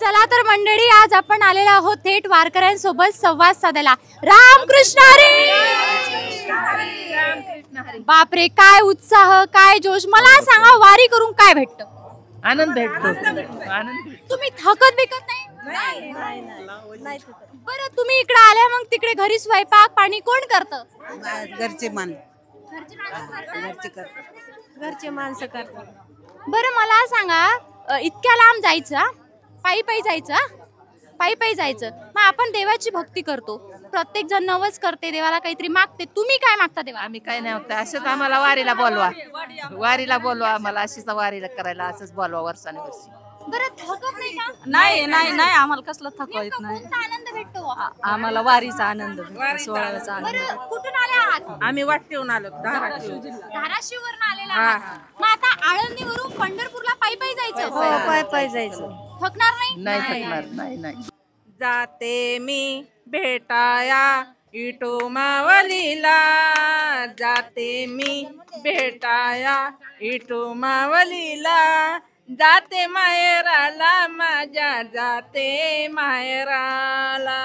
चला तर मंडळी, आज आपण आलेलो आहोत थेट वारकऱ्यांसोबत संवाद साधायला. रामकृष्ण हरी. बापरे, काय उत्साह, काय जोश. मला सांगा, वारी करून काय भेटतं? आनंद भेटतो. तुम्ही थकत बिकत नाही? बरं, तुम्ही इकडे आल्या, मग तिकडे घरी स्वयंपाक पाणी कोण करतं? घरचे माणसं करतात. बरं, मला सांगा, इतक्या लांब जायचं, पायी पायी जायचं, पायी पायी जायचं, मग आपण देवाची भक्ती करतो, प्रत्येक जण नवस करते, देवाला काहीतरी मागते. तुम्ही काय मागता देवा? आम्ही काय नाही होतं, असंच आम्हाला वारीला बोलवा, वारीला बोलवा आम्हाला, अशीच वारीला करायला असंच बोलवा वर्षाने वर्षी. बरं, थकत नाही का? नाही नाही नाही, आम्हाला कसला थकवा येत नाही. कोणता आनंद भेटतो? आम्हाला वारीचा आनंद भेटतो, सोहळ्याचा आनंद. बरं, कुठून आले आहात? आम्ही वाटतेऊन आलो, धाराशिववरून आलेला आहात. मग आता आळंदीवरून पंढरपूरला पायी पायी जायचं? हो, पाय पाय जायचं. थकणार नाही? नाही थकणार, नाही नाही. जाते मी भेटाया इटू मावलीला, जाते मी भेटाया इटू मावलीला, जाते माहेराला माझ्या, जाते माहेराला,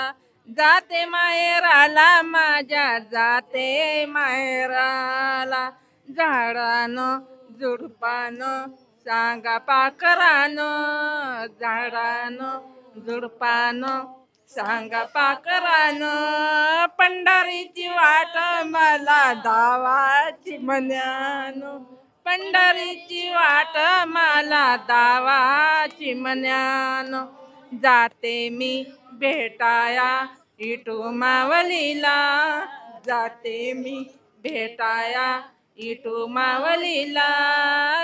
जाते माहेराला माझ्या, जाते माहेराला. झाडानं झुडपानं सांगा पाखरानं, झाडानं झुडपानं सांगा पाखरानं, पंढरीची वाट मला दावाची मन्यानं, पंढरीची वाट मला दावाची मन्यानं. जाते मी भेटाया इटू मावलीला, जाते मी भेटाया इटू मावलीला,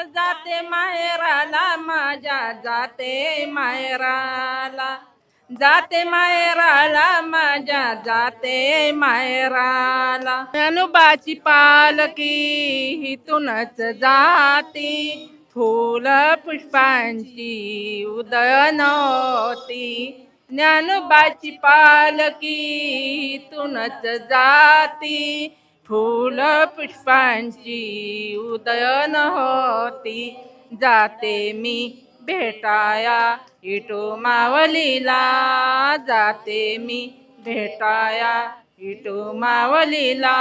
जाते माहेराला माझ्या, जाते माहेराला, जाते माहेराला माझ्या, जाते माहेराला. ज्ञानोबाची पालकी हितूनच जाती, फुल पुष्पांची उदयनवती, ज्ञानोबाची पालकी हितूनच जाती, फुल पुष्पांची उदयन होती. जाते मी भेटाया इटू मावलीला, जाते मी भेटाया इटू मावलीला,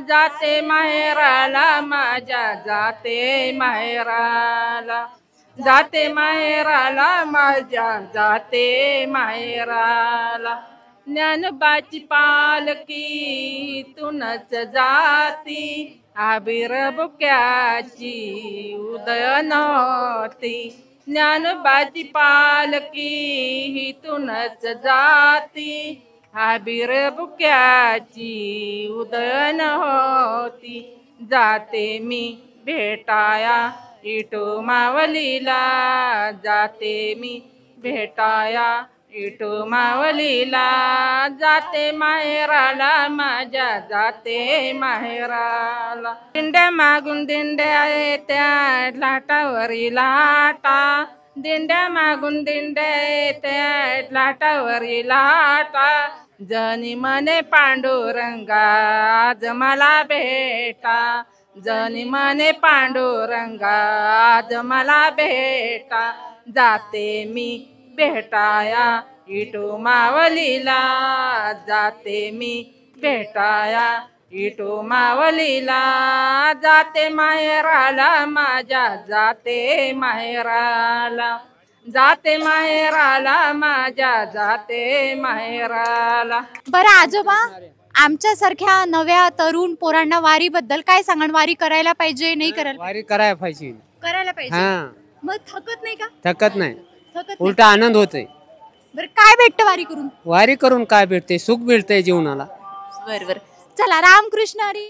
जाते माहेराला माझ्या, जाते माहेराला, जाते माहेराला माझ्या, जाते माहेराला. ज्ञानोबाची पालकी तुनच जाती, आबिर बुक्याची उदयनवती, ज्ञानोबाची पालकी तुनच जाती, आबिर बुक्याची उदयन होती. जाते मी भेटाया इटू मावलीला, जाते मी भेटाया इटू मावलीला, जाते माहेराला माझ्या, जाते माहेराला. दिंड्या मागून दिंड्या येत्या, लाटावरी लाटा, दिंड्या मागून दिंड्या येत्या, लाटावरी लाटा, जनी मने पांडुरंगा आज मला भेटा, जनी मने पांडुरंगा आज मला भेटा. जाते मी भेटाया इटू मावलीला, जाते मी भेटाया इटू मावलीला, जाते माहेराला माझ्या, जाते माहेराला, जाते माहेराला माझ्या, जाते माहेराला. बरं आजोबा, आमच्यासारख्या नव्या तरुण पोरांना वारीबद्दल काय सांगणार? वारी करायला पाहिजे नाही करायला? वारी करायला पाहिजे. करायला पाहिजे. हा, मग थकत नाही का? थकत नाही, थकत नाही. उलटा आनंद होतोय. बरं, काय भेटतं वारी करून? वारी करून काय भेटते? सुख भेटतंय जीवनाला. बरं बरं, चला, रामकृष्ण हरी.